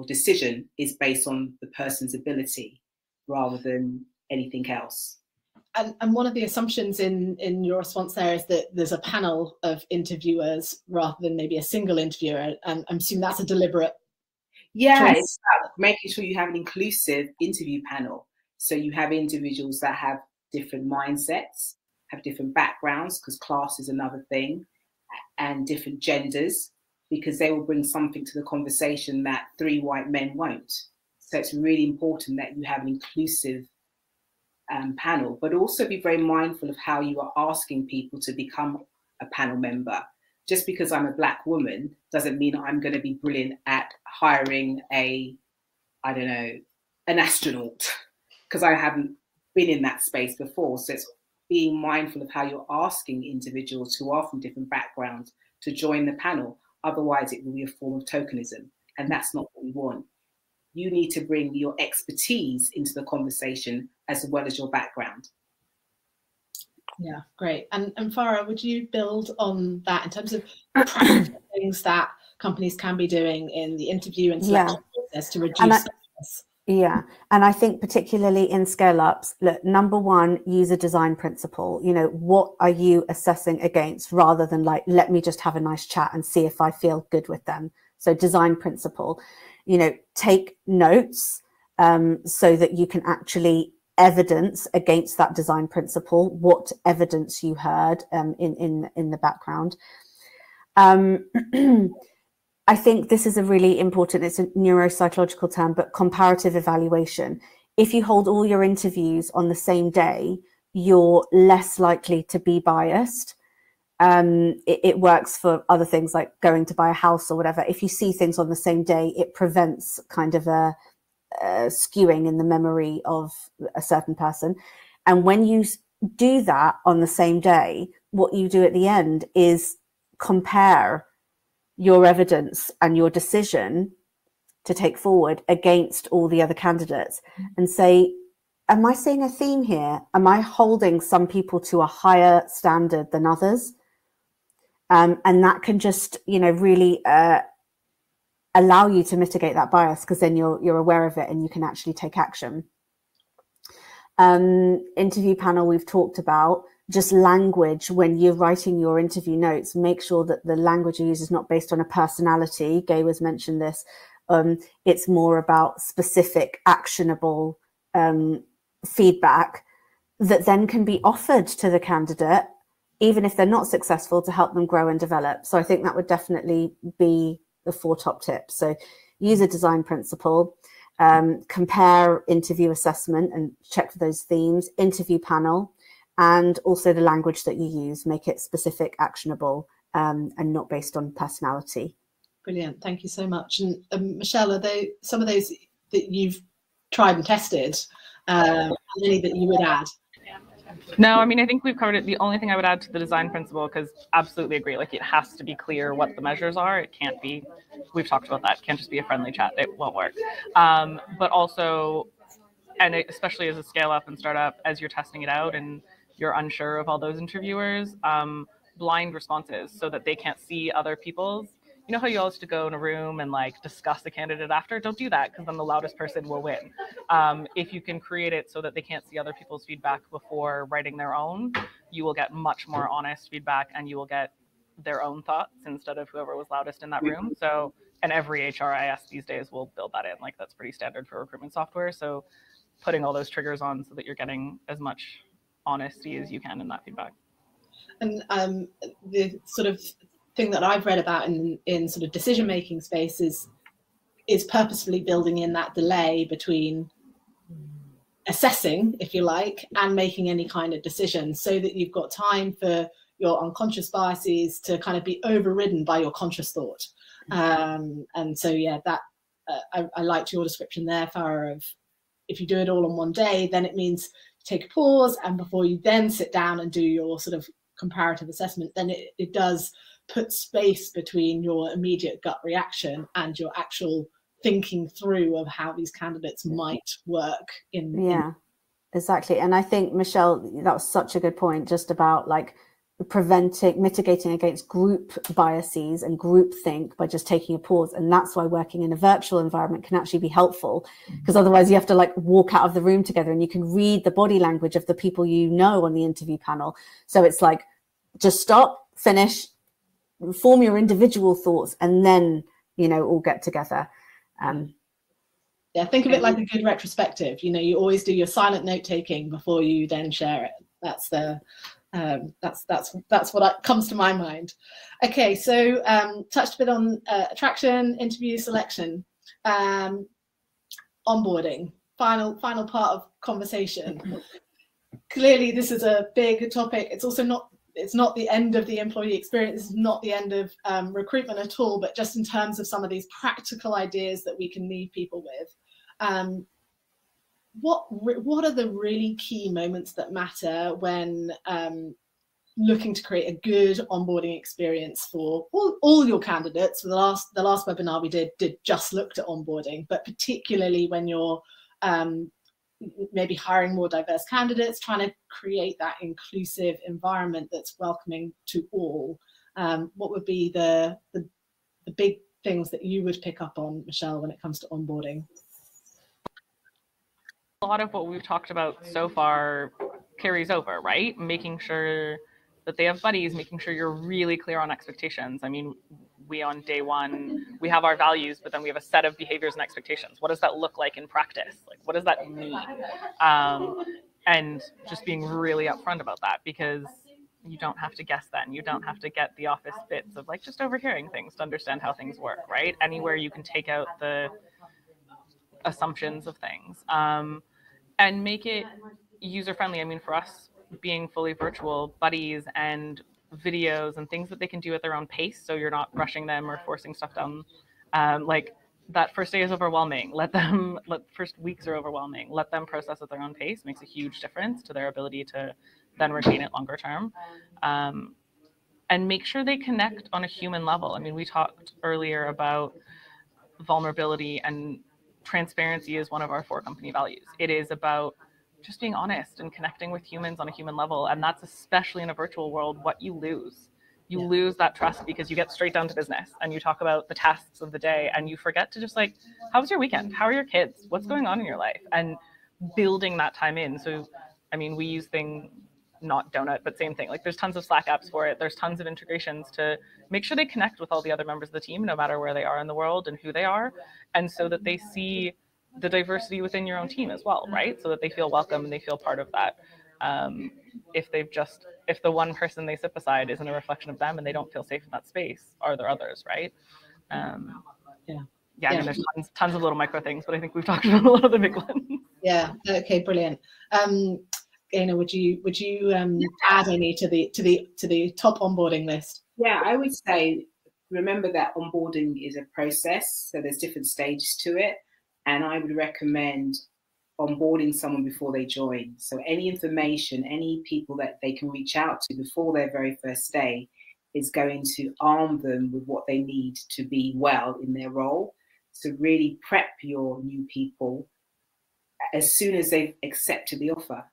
decision is based on the person's ability rather than anything else. And one of the assumptions in your response there is that there's a panel of interviewers rather than maybe a single interviewer, and I'm assuming that's a deliberate choice. It's about making sure you have an inclusive interview panel, so you have individuals that have different mindsets, have different backgrounds, because class is another thing, and different genders, because they will bring something to the conversation that 3 white men won't. So it's really important that you have an inclusive panel, but also be very mindful of how you are asking people to become a panel member. Just because I'm a Black woman doesn't mean I'm going to be brilliant at hiring an astronaut, because I haven't been in that space before. So it's being mindful of how you're asking individuals who are from different backgrounds to join the panel. Otherwise, it will be a form of tokenism, and that's not what we want. You need to bring your expertise into the conversation as well as your background. Yeah, great. And Farah, would you build on that in terms of practical things that companies can be doing in the interview and selection process to reduce this? Yeah, and I think particularly in scale-ups, look, number one, use a design principle. You know, what are you assessing against, rather than like, let me just have a nice chat and see if I feel good with them. So design principle, you know, take notes so that you can actually evidence against that design principle what evidence you heard in the background. I think this is a really important, it's a neuropsychological term, but comparative evaluation. If you hold all your interviews on the same day, you're less likely to be biased. It works for other things like going to buy a house or whatever. If you see things on the same day, it prevents kind of a skewing in the memory of a certain person. And when you do that on the same day, what you do at the end is compare your evidence and your decision to take forward against all the other candidates and say, am I seeing a theme here? Am I holding some people to a higher standard than others? And that can just, really allow you to mitigate that bias, because then you're aware of it and you can actually take action. Interview panel we've talked about. Just language, when you're writing your interview notes, make sure that the language you use is not based on a personality. Gay was mentioned this. It's more about specific, actionable feedback that then can be offered to the candidate, even if they're not successful, to help them grow and develop. So I think that would definitely be the 4 top tips. So use a design principle, compare interview assessment and check for those themes, interview panel, and also the language that you use, make it specific, actionable, and not based on personality. Brilliant, thank you so much. And Michelle, are they some of those that you've tried and tested, any that you would add? No, I mean, I think we've covered it. The only thing I would add to the design principle, because absolutely agree, like it has to be clear what the measures are. It can't be, we've talked about that, it can't just be a friendly chat. It won't work. But also, and especially as a scale up and startup, as you're testing it out and you're unsure of all those interviewers, blind responses so that they can't see other people's. You know how you always have to go in a room and like discuss the candidate after? Don't do that, because then the loudest person will win. If you can create it so that they can't see other people's feedback before writing their own, you will get much more honest feedback and you will get their own thoughts instead of whoever was loudest in that room. So, and every HRIS these days will build that in. Like that's pretty standard for recruitment software. So putting all those triggers on so that you're getting as much honesty as you can in that feedback. And the sort of thing that I've read about in sort of decision-making space is purposefully building in that delay between assessing, if you like, and making any kind of decision, so that you've got time for your unconscious biases to kind of be overridden by your conscious thought. And so, yeah, that I liked your description there, Farah, of if you do it all on one day, then it means take a pause, and before you then sit down and do your sort of comparative assessment, then it does put space between your immediate gut reaction and your actual thinking through of how these candidates might work in. Exactly. And I think, Michelle, that was such a good point, just about like mitigating against group biases and group think by just taking a pause. And that's why working in a virtual environment can actually be helpful, because otherwise you have to like walk out of the room together and you can read the body language of the people you know on the interview panel. So it's like, just stop, finish, form your individual thoughts, and then, all get together. Yeah, think of it like a good retrospective. You always do your silent note taking before you then share it. That's the that's what comes to my mind. Okay, so touched a bit on attraction, interview, selection, onboarding. Final part of conversation. Clearly, this is a big topic. It's also not. It's not the end of the employee experience. It's not the end of recruitment at all, but just in terms of some of these practical ideas that we can leave people with. What are the really key moments that matter when looking to create a good onboarding experience for all your candidates? The last webinar we did just looked at onboarding, but particularly when you're maybe hiring more diverse candidates, trying to create that inclusive environment that's welcoming to all. What would be the big things that you would pick up on, Michelle, when it comes to onboarding? A lot of what we've talked about so far carries over, right? Making sure that they have buddies, making sure you're really clear on expectations. I mean, we on day one, we have our values, but then we have a set of behaviors and expectations. What does that look like in practice? Like, what does that mean? And just being really upfront about that, because you don't have to guess then. You don't have to get the office bits of like just overhearing things to understand how things work, right? Anywhere you can take out the assumptions of things, and make it user-friendly. I mean, for us, being fully virtual, buddies and videos and things that they can do at their own pace, so you're not rushing them or forcing stuff down. Like that first day is overwhelming. First weeks are overwhelming. Let them process at their own pace. Makes a huge difference to their ability to then retain it longer term. And make sure they connect on a human level. I mean, we talked earlier about vulnerability, and transparency is one of our 4 company values. It is about just being honest and connecting with humans on a human level. And that's especially in a virtual world, what you lose. You lose that trust because you get straight down to business and you talk about the tasks of the day and you forget to just like, how was your weekend? How are your kids? What's going on in your life? And building that time in. So, I mean, we use not Donut, but same thing. Like there's tons of Slack apps for it. There's tons of integrations to make sure they connect with all the other members of the team, no matter where they are in the world and who they are. And so that they see the diversity within your own team as well, right? So that they feel welcome and they feel part of that. If the one person they sit beside isn't a reflection of them and they don't feel safe in that space, are there others, right? I mean, there's tons of little micro things, but I think we've talked about a lot of the big ones. Yeah. Okay. Brilliant. Gaynor, would you add any to the top onboarding list? Yeah, I would say remember that onboarding is a process, so there's different stages to it, and I would recommend onboarding someone before they join. So any information, any people that they can reach out to before their very first day is going to arm them with what they need to be well in their role. So really prep your new people as soon as they've accepted the offer.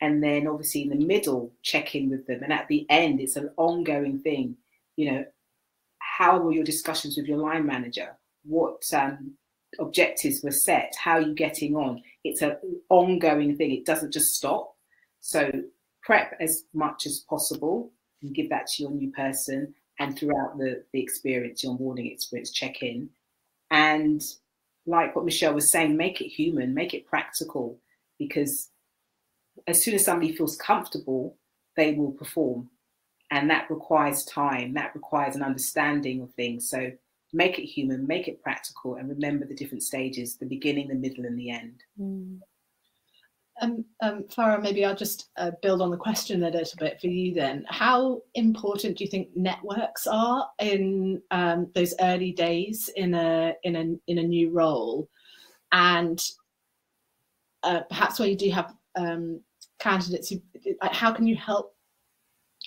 And then obviously in the middle, check in with them. And at the end, it's an ongoing thing. You know, how were your discussions with your line manager? What objectives were set? How are you getting on? It's an ongoing thing. It doesn't just stop. So prep as much as possible and give that to your new person. And throughout the experience, your onboarding experience, check in. And like what Michelle was saying, make it human, make it practical, because as soon as somebody feels comfortable, they will perform. And that requires time, that requires an understanding of things. So make it human, make it practical, and remember the different stages, the beginning, the middle, and the end. Farah, maybe I'll just build on the question a little bit for you then. How important do you think networks are in those early days in a new role? And perhaps where you do have candidates, how can you help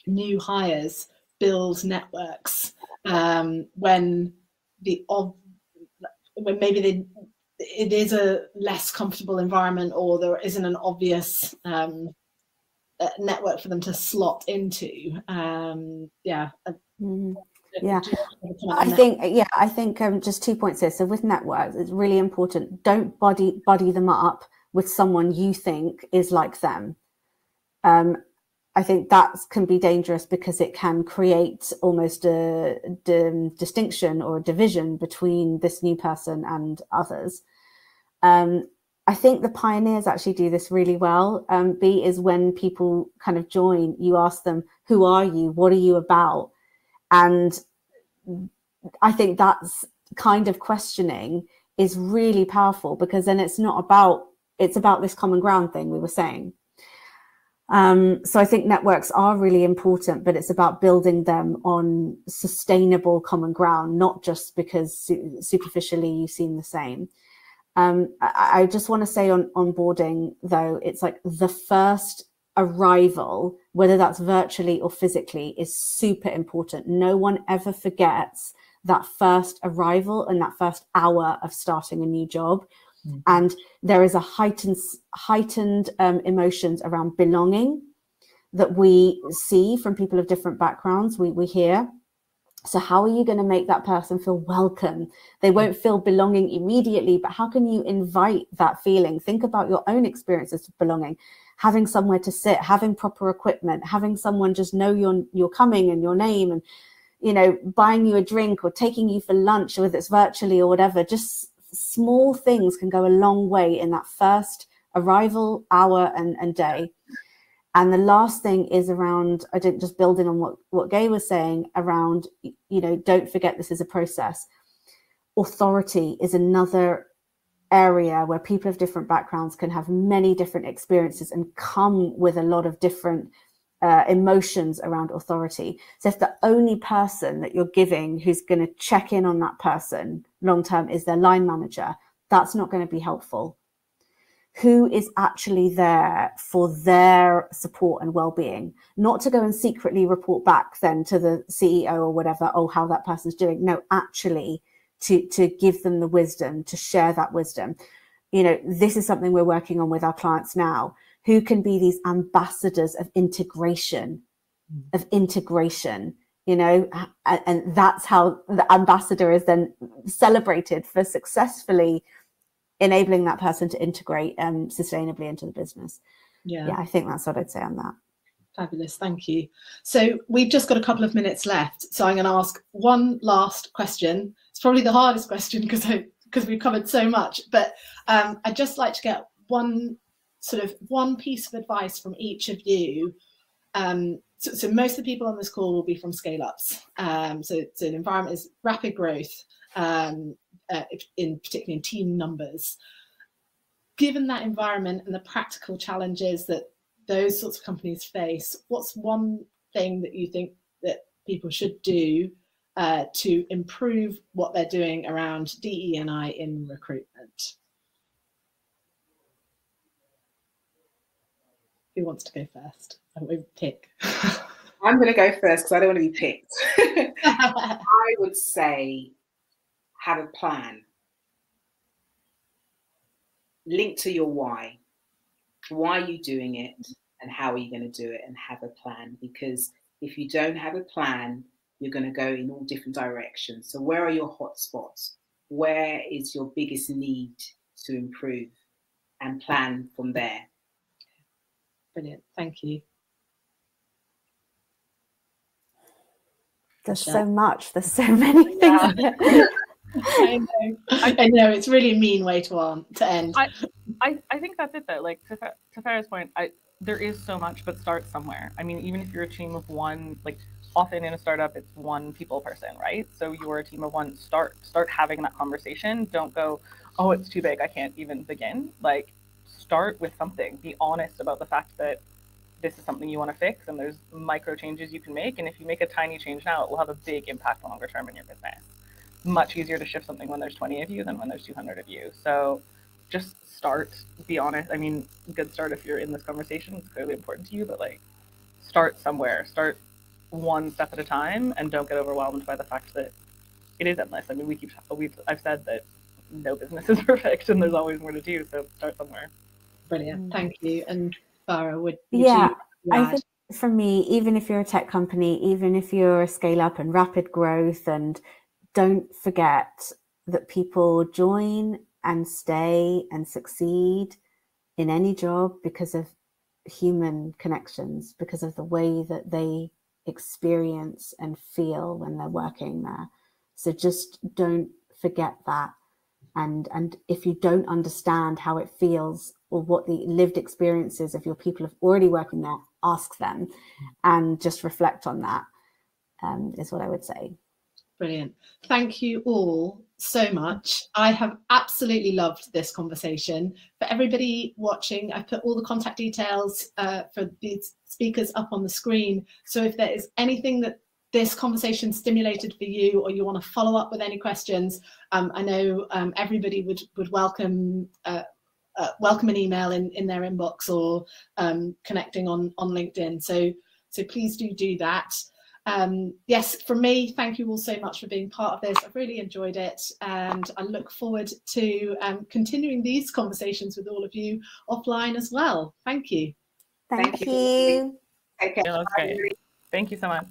new hires build networks when maybe it is a less comfortable environment, or there isn't an obvious network for them to slot into? I think just 2 points here. So with networks, it's really important. Don't buddy them up with someone you think is like them. I think that can be dangerous because it can create almost a distinction or a division between this new person and others. I think the pioneers actually do this really well. B is when people kind of join, you ask them, who are you? What are you about? And I think that's kind of questioning is really powerful, because then it's about this common ground thing we were saying. So I think networks are really important, but it's about building them on sustainable common ground, not just because superficially you seem the same. I just want to say on onboarding, though, it's like the first arrival, whether that's virtually or physically, is super important. No one ever forgets that first arrival and that first hour of starting a new job. And there is a heightened emotions around belonging that we see from people of different backgrounds. We hear. So how are you going to make that person feel welcome? They won't feel belonging immediately, but how can you invite that feeling? Think about your own experiences of belonging, having somewhere to sit, having proper equipment, having someone just know you're coming and your name, and you know, buying you a drink or taking you for lunch, whether it's virtually or whatever. Just small things can go a long way in that first arrival hour and day. And the last thing is around, I didn't just building on what Gay was saying around, you know, don't forget this is a process. Authority is another area where people of different backgrounds can have many different experiences and come with a lot of different emotions around authority. So if the only person that you're giving who's going to check in on that person long term is their line manager, that's not going to be helpful. Who is actually there for their support and well-being, not to go and secretly report back then to the CEO or whatever, oh, how that person's doing. No, actually to give them the wisdom, to share that wisdom. You know, this is something we're working on with our clients now, who can be these ambassadors of integration, you know, and that's how the ambassador is then celebrated for successfully enabling that person to integrate sustainably into the business. Yeah, I think that's what I'd say on that. Fabulous, thank you. So we've just got a couple of minutes left, so I'm going to ask one last question. It's probably the hardest question because we've covered so much, but I'd just like to get one piece of advice from each of you. So most of the people on this call will be from scale-ups. So an environment is rapid growth, particularly in team numbers. Given that environment and the practical challenges that those sorts of companies face, what's one thing that you think that people should do to improve what they're doing around DE&I in recruitment? Who wants to go first? I won't pick. I'm going to go first because I don't want to be picked. I would say have a plan. Link to your why. Why are you doing it and how are you going to do it, and have a plan? Because if you don't have a plan, you're going to go in all different directions. So where are your hot spots? Where is your biggest need to improve, and plan from there? Brilliant, thank you. There's so much, there's so many things. Yeah. I know, it's really a mean way to end. I think that's it though. Like to Farah's point, there is so much, but start somewhere. I mean, even if you're a team of one, like often in a startup, it's one people person, right? So you're a team of one, start having that conversation. Don't go, oh, it's too big, I can't even begin. Like start with something. Be honest about the fact that this is something you want to fix, and there's micro changes you can make. And if you make a tiny change now, it will have a big impact longer term in your business. Much easier to shift something when there's 20 of you than when there's 200 of you. So just start, be honest. I mean, good start if you're in this conversation, it's clearly important to you, but like start somewhere, start one step at a time, and don't get overwhelmed by the fact that it is endless. I mean, I've said that no business is perfect and there's always more to do, so start somewhere. Brilliant, thank you. And Farah, would yeah, you I think for me, even if you're a tech company, even if you're a scale up and rapid growth, and don't forget that people join and stay and succeed in any job because of human connections, because of the way that they experience and feel when they're working there. So just don't forget that. And if you don't understand how it feels or what the lived experiences of your people of already working there, ask them and just reflect on that, is what I would say. Brilliant. Thank you all so much. I have absolutely loved this conversation. For everybody watching, I put all the contact details for these speakers up on the screen. So if there is anything that this conversation stimulated for you, or you want to follow up with any questions, I know everybody would welcome an email in their inbox, or connecting on LinkedIn. So please do that. Yes, from me, thank you all so much for being part of this. I've really enjoyed it, and I look forward to continuing these conversations with all of you offline as well. Thank you. Thank you. Okay. Yeah, that was great. Thank you so much.